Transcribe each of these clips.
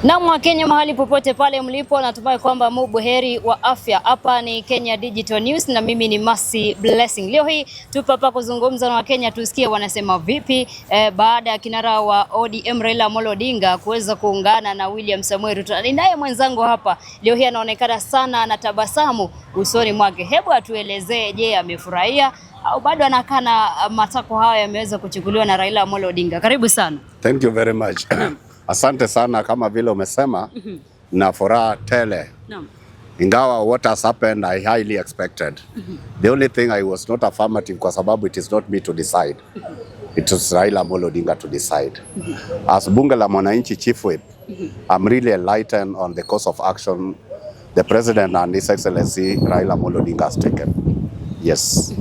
Na Wakenya mahali popote pale mlipo, natumai kwamba mubuheri wa afya. Hapa ni Kenya Digital News na mimi ni Mercy Blessing. Leo hii tupo hapa kuzungumza na Wakenya tusikie wanasema vipi baada ya kinara wa ODM Raila Amolo Odinga kuweza kuungana na William Samuel Ruto. Ninaye mwenzangu hapa leo hii anaonekana sana anatabasamu usoni mwake. Hebu atuelezee, je, amefurahia au bado anakana matako haya yameweza kuchukuliwa na Raila Amolo Odinga? Karibu sana. Thank you very much. Asante sana, kama vile umesema, na furaha tele. Ingawa what has happened I highly expected. The only thing I was not affirmative kwa sababu it is not me to decide. It was Raila Amolo Odinga to decide. As bunge la mwananchi chief whip, I'm really enlightened on the course of action the president and his excellency Raila Amolo Odinga has taken. Yes.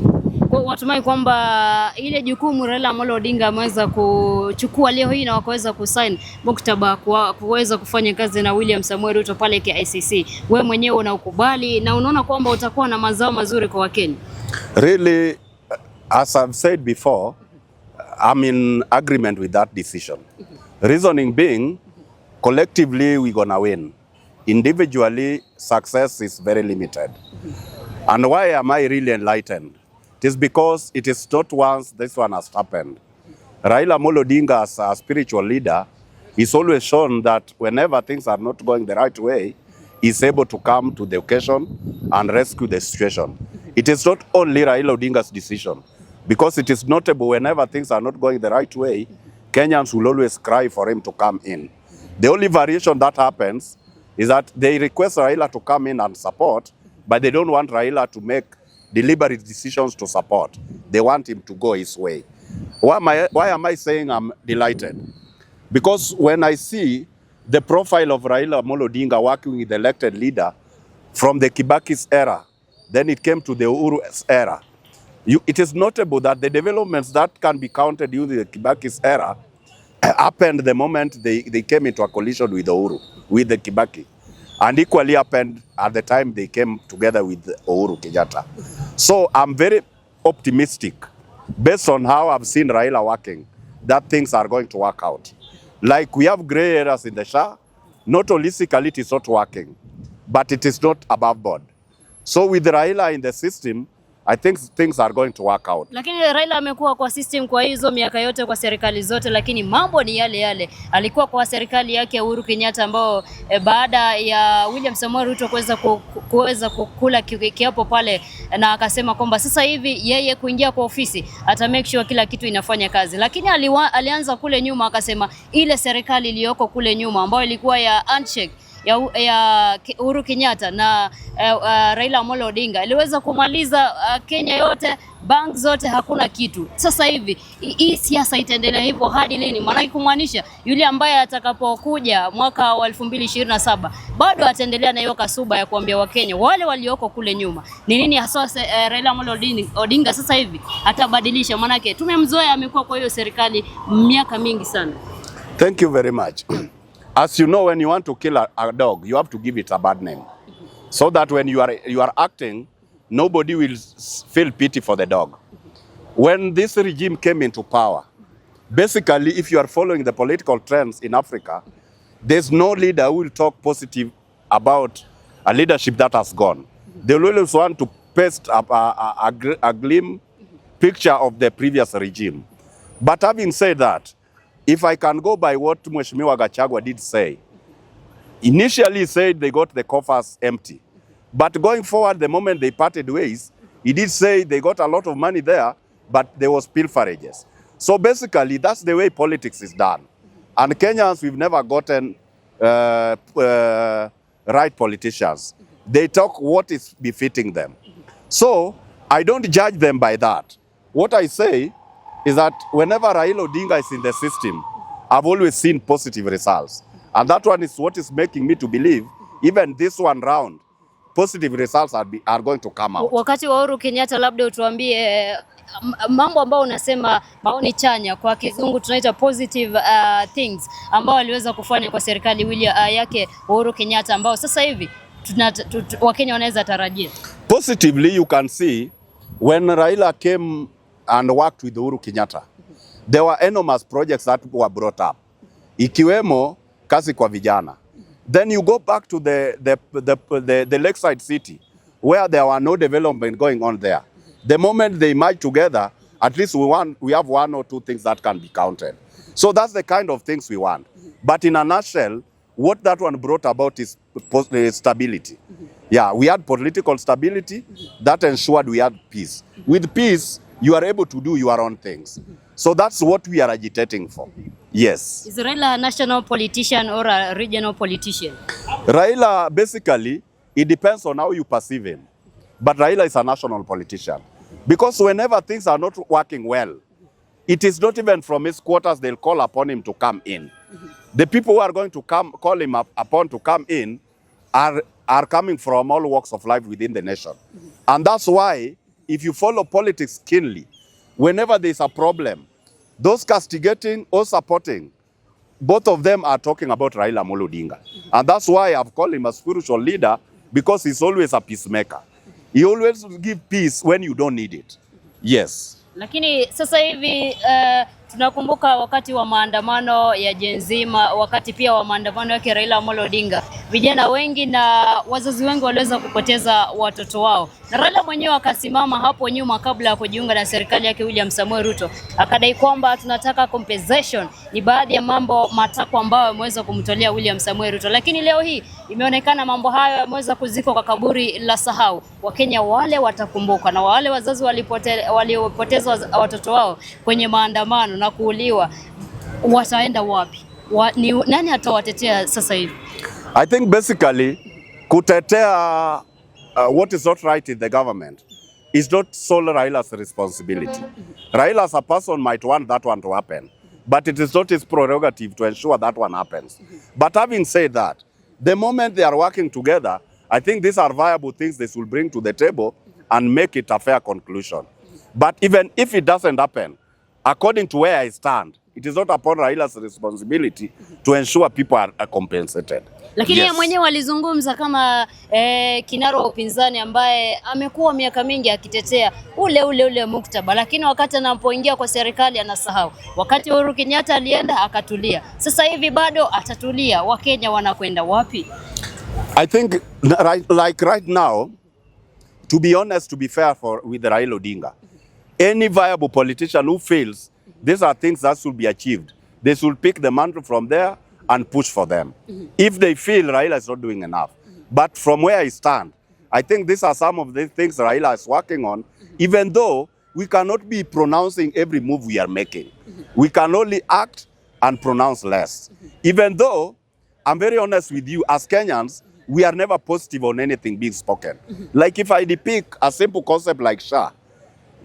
Watumai kwamba ile jukumu Raila Amolo Odinga ameweza kuchukua leo hii na wakaweza kusign mkataba kuweza kufanya kazi na William Samuel Ruto pale KICC. Wewe mwenyewe unaukubali na unaona kwamba utakuwa na mazao mazuri kwa Wakenya? Really, as I've said before, I'm in agreement with that decision. Reasoning being, collectively we're gonna win. Individually, success is very limited. And why am I really enlightened? It is because it is not once this one has happened. Raila Amolo Odinga, as a spiritual leader, is always shown that whenever things are not going the right way, he's able to come to the occasion and rescue the situation. It is not only Raila Odinga's decision, because it is notable whenever things are not going the right way, Kenyans will always cry for him to come in. The only variation that happens is that they request Raila to come in and support, but they don't want Raila to make deliberate decisions to support. They want him to go his way. Why am I saying I'm delighted? Because when I see the profile of Raila Amolo Odinga working with the elected leader from the Kibaki's era, then it came to the Uhuru's era. It is notable that the developments that can be counted during the Kibaki's era happened the moment they came into a collision with Uhuru, with the Kibaki. And equally happened at the time they came together with Uhuru Kenyatta. So I'm very optimistic, based on how I've seen Raila working, that things are going to work out. Like we have gray areas in the SHA, not holistically it is not working, but it is not above board. So with Raila in the system, I think things are going to work out. Lakini Raila amekuwa kwa system kwa hizo miaka yote kwa serikali zote, lakini mambo ni yale yale. Alikuwa kwa serikali yake ya Uhuru Kenyatta ambao baada ya William Samuel Ruto kuweza kukula kiapo pale, na akasema kwamba sasa hivi yeye kuingia kwa ofisi ata make sure kila kitu inafanya kazi. Lakini alianza kule nyuma akasema ile serikali iliyoko kule nyuma ambayo ilikuwa ya handshake ya Uhuru Kenyatta na Raila Amolo Odinga iliweza kumaliza Kenya yote, bank zote, hakuna kitu. Sasa hivi hii siasa itaendelea hivyo hadi lini? Maana kumaanisha yule ambaye atakapokuja mwaka wa 2027 bado ataendelea na hiyo kasuba ya kuambia Wakenya wale walioko kule nyuma. Ni nini hasa Raila Amolo Odinga sasa hivi atabadilisha? Maana yake tumemzoea, amekuwa kwa hiyo serikali miaka mingi sana. Thank you very much. As you know, when you want to kill a dog, you have to give it a bad name, so that when you are acting, nobody will feel pity for the dog. When this regime came into power, basically, if you are following the political trends in Africa, there's no leader who will talk positive about a leadership that has gone. They will always want to paste up a glim picture of the previous regime. But having said that, if I can go by what Mheshimiwa Gachagua did say, initially he said they got the coffers empty. But going forward, the moment they parted ways, he did say they got a lot of money there, but there was pilferages. So basically, that's the way politics is done. And Kenyans, we've never gotten right politicians. They talk what is befitting them. So I don't judge them by that. What I say is that whenever Raila Odinga is in the system, I've always seen positive results. And that one is what is making me to believe, even this one round, positive results are going to come out. Wakati wa Uhuru Kenyatta, labda utuambie mambo ambao unasema maoni chanya, kwa kizungu tunaita positive things, ambao aliweza kufanya kwa serikali yake Uhuru Kenyatta, ambao sasa hivi Wakenya wanaweza tarajia. Positively, you can see when Raila came and worked with Uhuru Kenyatta, there were enormous projects that were brought up, ikiwemo kazi kwa vijana. Then you go back to the lakeside city where there were no development going on there. The moment they merge together, at least we have one or two things that can be counted. So that's the kind of things we want. But in a nutshell, what that one brought about is stability. Yeah, we had political stability that ensured we had peace. With peace, you are able to do your own things. So that's what we are agitating for. Yes. Is Raila a national politician or a regional politician? Raila, basically, it depends on how you perceive him. But Raila is a national politician. Because whenever things are not working well, it is not even from his quarters they'll call upon him to come in. The people who are going to call him upon to come in are coming from all walks of life within the nation. And that's why, if you follow politics keenly, whenever there's a problem, those castigating or supporting, both of them are talking about Raila Amolo Odinga. And that's why I've called him a spiritual leader, because he's always a peacemaker. He always gives peace when you don't need it. Yes. Lakini sasa hivi tunakumbuka wakati wa maandamano ya Jenzima, wakati pia wa maandamano yake Raila Amolo Odinga, vijana wengi na wazazi wengi waliweza kupoteza watoto wao. Na Raila mwenyewe akasimama hapo nyuma kabla ya kujiunga na serikali yake William Samoei Ruto, akadai kwamba tunataka compensation. Ni baadhi ya mambo matakwa ambayo ameweza kumtolea William Samoei Ruto. Lakini leo hii imeonekana mambo hayo yameweza kuzikwa kwa kaburi la sahau. Wakenya wale watakumbuka, na wale wazazi waliopoteza watoto wao kwenye maandamano na kuuliwa wataenda wapi? Nani atawatetea sasa hivi? I think basically kutetea what is not right in the government is not solely Raila's responsibility. Raila as a person might want that one to happen, but it is not his prerogative to ensure that one happens. But having said that, the moment they are working together, I think these are viable things they will bring to the table and make it a fair conclusion. But even if it doesn't happen, according to where I stand, it is not upon Raila's responsibility to ensure people are compensated. Lakini yeye mwenyewe alizungumza kama kinara wa upinzani ambaye amekuwa miaka mingi akitetea ule muktaba, lakini wakati anapoingia kwa serikali anasahau. Wakati Uhuru Kenyatta alienda akatulia. Sasa hivi bado atatulia. Wakenya wanakwenda wapi? I think right now, to be honest, to be fair with Raila Odinga, any viable politician who fails, these are things that should be achieved. They should pick the mantle from there and push for them. If they feel Raila is not doing enough. But from where I stand, I think these are some of the things Raila is working on, even though we cannot be pronouncing every move we are making. We can only act and pronounce less. Even though, I'm very honest with you, as Kenyans, we are never positive on anything being spoken. Like if I depict a simple concept like SHA,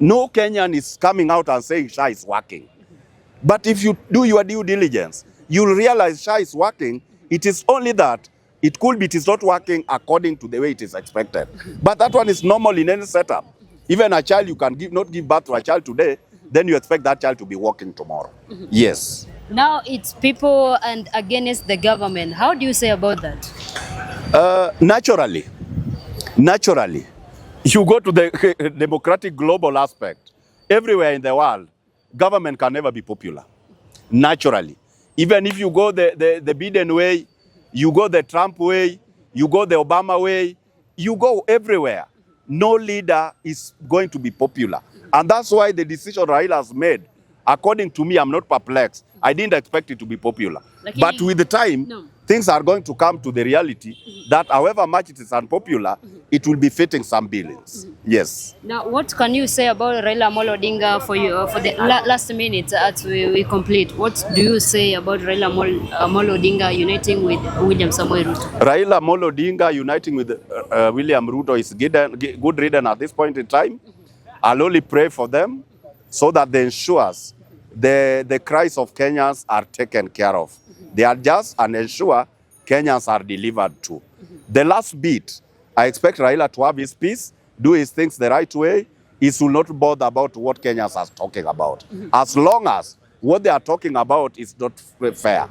no Kenyan is coming out and saying SHA is working. But if you do your due diligence, you'll realize SHA is working. It is only that it is not working according to the way it is expected. But that one is normal in any setup. Even a child, you can not give birth to a child today, then you expect that child to be working tomorrow. Yes. Now it's people and against the government. How do you say about that? Naturally, you go to the democratic global aspect. Everywhere in the world, government can never be popular. Naturally. Even if you go the Biden way, you go the Trump way, you go the Obama way, you go everywhere. No leader is going to be popular. And that's why the decision Raila has made, according to me, I'm not perplexed. I didn't expect it to be popular. But with the time, things are going to come to the reality that however much it is unpopular, it will be fitting some billings. Yes. Now, what can you say about Raila Amolo Odinga for the last minute as we complete? What do you say about Raila Amolo Odinga uniting with William Samoei Ruto? Raila Amolo Odinga uniting with William Ruto is good ridden at this point in time. I'll only pray for them so that they ensure the cries of Kenyans are taken care of. They are just and ensure Kenyans are delivered to. The last bit, I expect Raila to have his peace, do his things the right way. He will not bother about what Kenyans are talking about. As long as what they are talking about is not fair.